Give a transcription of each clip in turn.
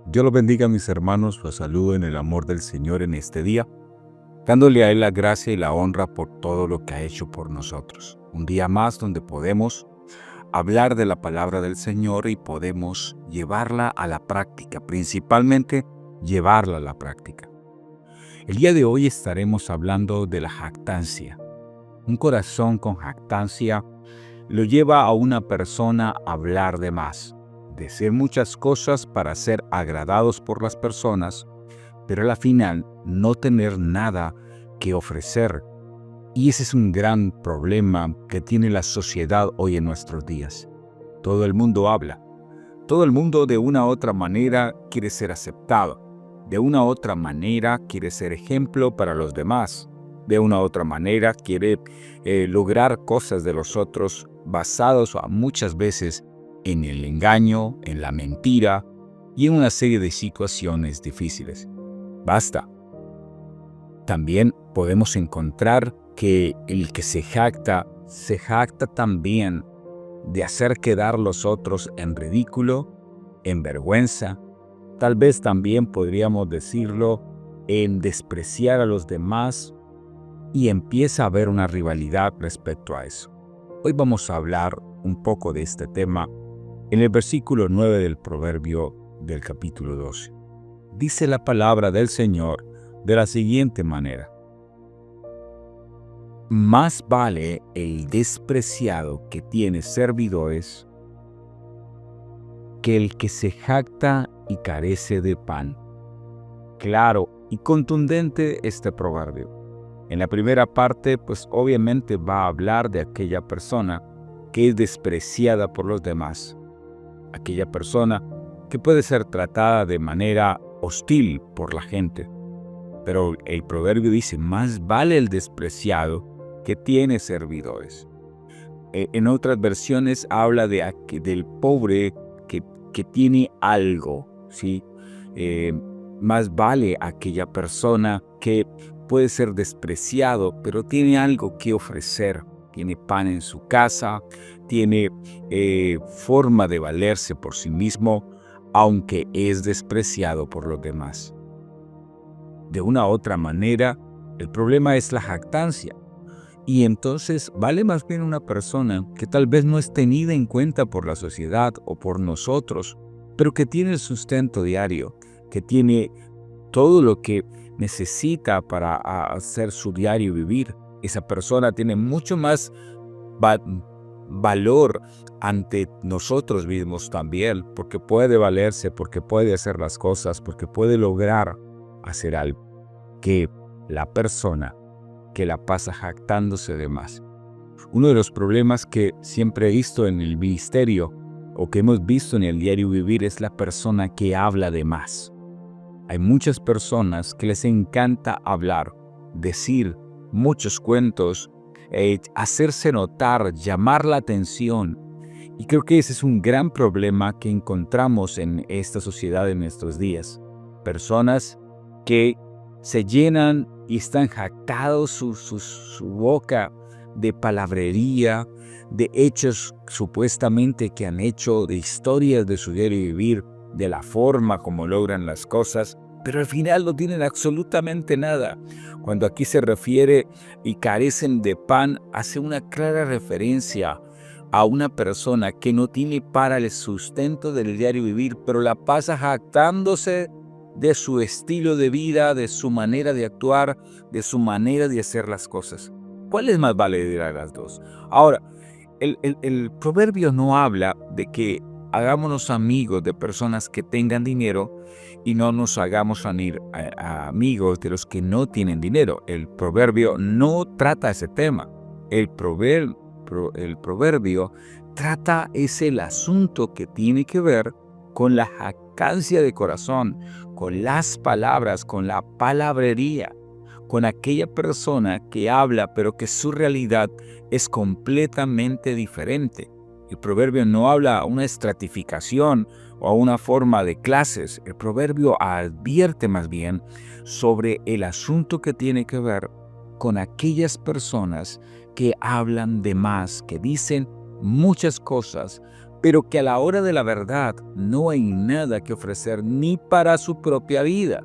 Dios los bendiga, mis hermanos. Los saludo en el amor del Señor en este día, dándole a Él la gracia y la honra por todo lo que ha hecho por nosotros. Un día más donde podemos hablar de la palabra del Señor y podemos llevarla a la práctica, principalmente llevarla a la práctica. El día de hoy estaremos hablando de la jactancia. Un corazón con jactancia lo lleva a una persona a hablar de más, decir muchas cosas para ser agradados por las personas, pero a la final no tener nada que ofrecer. Y ese es un gran problema que tiene la sociedad hoy en nuestros días. Todo el mundo habla. Todo el mundo de una u otra manera quiere ser aceptado. De una u otra manera quiere ser ejemplo para los demás. De una u otra manera quiere lograr cosas de los otros basados muchas veces en el engaño, en la mentira y en una serie de situaciones difíciles. Basta. También podemos encontrar que el que se jacta también de hacer quedar los otros en ridículo, en vergüenza. Tal vez también podríamos decirlo en despreciar a los demás, y empieza a haber una rivalidad respecto a eso. Hoy vamos a hablar un poco de este tema en el versículo 9 del Proverbio del capítulo 12. Dice la palabra del Señor de la siguiente manera: más vale el despreciado que tiene servidores que el que se jacta y carece de pan. Claro y contundente este proverbio. En la primera parte, pues obviamente va a hablar de aquella persona que es despreciada por los demás. Aquella persona que puede ser tratada de manera hostil por la gente. Pero el proverbio dice, más vale el despreciado que tiene servidores. En otras versiones habla del pobre que tiene algo, ¿sí? Más vale aquella persona que puede ser despreciado, pero tiene algo que ofrecer. Tiene pan en su casa, tiene forma de valerse por sí mismo, aunque es despreciado por los demás. De una u otra manera, el problema es la jactancia. Y entonces vale más bien una persona que tal vez no es tenida en cuenta por la sociedad o por nosotros, pero que tiene el sustento diario, que tiene todo lo que necesita para hacer su diario vivir. Esa persona tiene mucho más valor ante nosotros mismos también, porque puede valerse, porque puede hacer las cosas, porque puede lograr hacer algo, que la persona que la pasa jactándose de más. Uno de los problemas que siempre he visto en el ministerio o que hemos visto en el diario vivir es la persona que habla de más. Hay muchas personas que les encanta hablar, decir muchos cuentos, hacerse notar, llamar la atención. Y creo que ese es un gran problema que encontramos en esta sociedad en estos días. Personas que se llenan y están jactados su boca de palabrería, de hechos supuestamente que han hecho, de historias de su diario vivir, de la forma como logran las cosas, pero al final no tienen absolutamente nada. Cuando aquí se refiere y carecen de pan, hace una clara referencia a una persona que no tiene para el sustento del diario vivir, pero la pasa jactándose de su estilo de vida, de su manera de actuar, de su manera de hacer las cosas. ¿Cuál es más valedera de las dos? Ahora, el proverbio no habla de que hagámonos amigos de personas que tengan dinero y no nos hagamos amigos de los que no tienen dinero. El proverbio no trata ese tema. El proverbio trata el asunto que tiene que ver con la jactancia de corazón, con las palabras, con la palabrería, con aquella persona que habla pero que su realidad es completamente diferente. El proverbio no habla a una estratificación o a una forma de clases. El proverbio advierte más bien sobre el asunto que tiene que ver con aquellas personas que hablan de más, que dicen muchas cosas, pero que a la hora de la verdad no hay nada que ofrecer ni para su propia vida.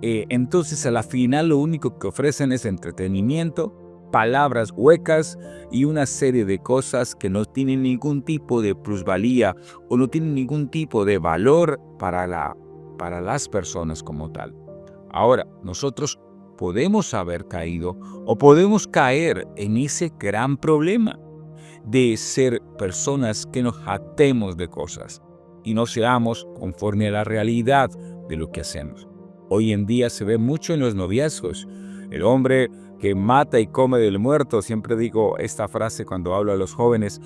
Entonces a la final lo único que ofrecen es entretenimiento, palabras huecas y una serie de cosas que no tienen ningún tipo de plusvalía o no tienen ningún tipo de valor para las personas como tal. Ahora, nosotros podemos haber caído o podemos caer en ese gran problema de ser personas que nos jactemos de cosas y no seamos conforme a la realidad de lo que hacemos. Hoy en día se ve mucho en los noviazgos. El hombre que mata y come del muerto, siempre digo esta frase cuando hablo a los jóvenes,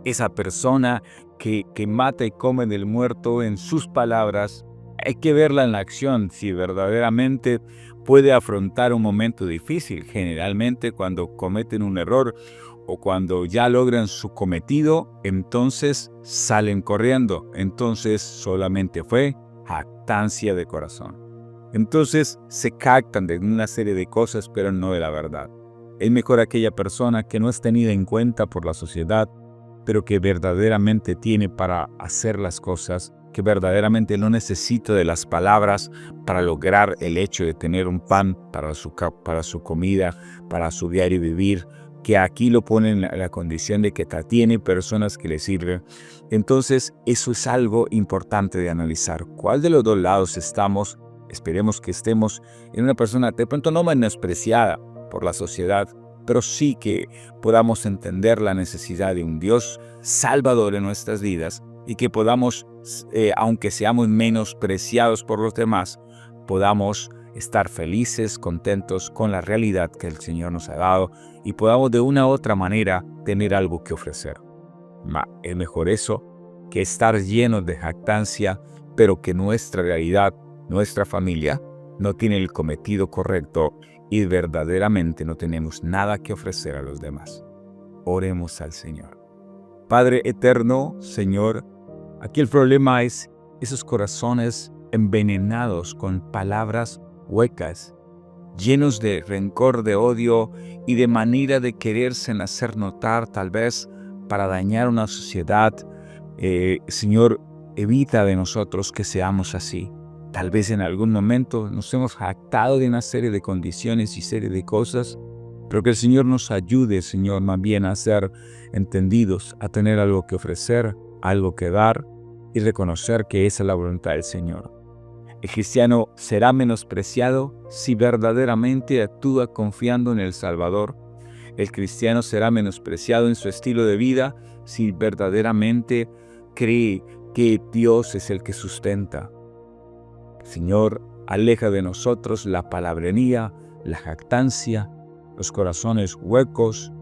esa persona que mata y come del muerto en sus palabras, hay que verla en la acción si verdaderamente puede afrontar un momento difícil. Generalmente cuando cometen un error o cuando ya logran su cometido, entonces salen corriendo. Entonces solamente fue jactancia de corazón. Entonces se jactan de una serie de cosas, pero no de la verdad. Es mejor aquella persona que no es tenida en cuenta por la sociedad, pero que verdaderamente tiene para hacer las cosas, que verdaderamente no necesita de las palabras para lograr el hecho de tener un pan para su comida, para su diario vivir, que aquí lo ponen en la condición de que tiene personas que le sirven. Entonces, eso es algo importante de analizar. ¿Cuál de los dos lados estamos? Esperemos que estemos en una persona de pronto no menospreciada por la sociedad, pero sí que podamos entender la necesidad de un Dios salvador en nuestras vidas y que podamos, aunque seamos menospreciados por los demás, podamos estar felices, contentos con la realidad que el Señor nos ha dado y podamos de una u otra manera tener algo que ofrecer. Es mejor eso que estar llenos de jactancia, pero que nuestra realidad, nuestra familia, no tiene el cometido correcto y verdaderamente no tenemos nada que ofrecer a los demás. Oremos al Señor. Padre eterno, Señor, aquí el problema es esos corazones envenenados con palabras huecas, llenos de rencor, de odio y de manera de quererse hacer notar tal vez para dañar una sociedad. Señor, evita de nosotros que seamos así. Tal vez en algún momento nos hemos jactado de una serie de condiciones y serie de cosas, pero que el Señor nos ayude, Señor, más bien a ser entendidos, a tener algo que ofrecer, algo que dar y reconocer que esa es la voluntad del Señor. El cristiano será menospreciado si verdaderamente actúa confiando en el Salvador. El cristiano será menospreciado en su estilo de vida si verdaderamente cree que Dios es el que sustenta. Señor, aleja de nosotros la palabrería, la jactancia, los corazones huecos,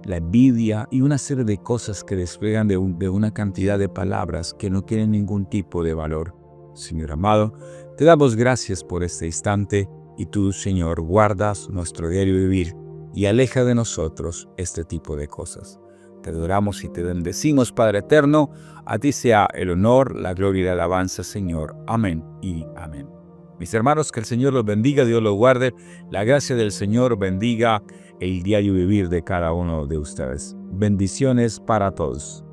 la envidia y una serie de cosas que despegan de una cantidad de palabras que no tienen ningún tipo de valor. Señor amado, te damos gracias por este instante y tú, Señor, guardas nuestro diario vivir y aleja de nosotros este tipo de cosas. Te adoramos y te bendecimos, Padre eterno. A ti sea el honor, la gloria y la alabanza, Señor. Amén y amén. Mis hermanos, que el Señor los bendiga, Dios los guarde. La gracia del Señor bendiga el diario vivir de cada uno de ustedes. Bendiciones para todos.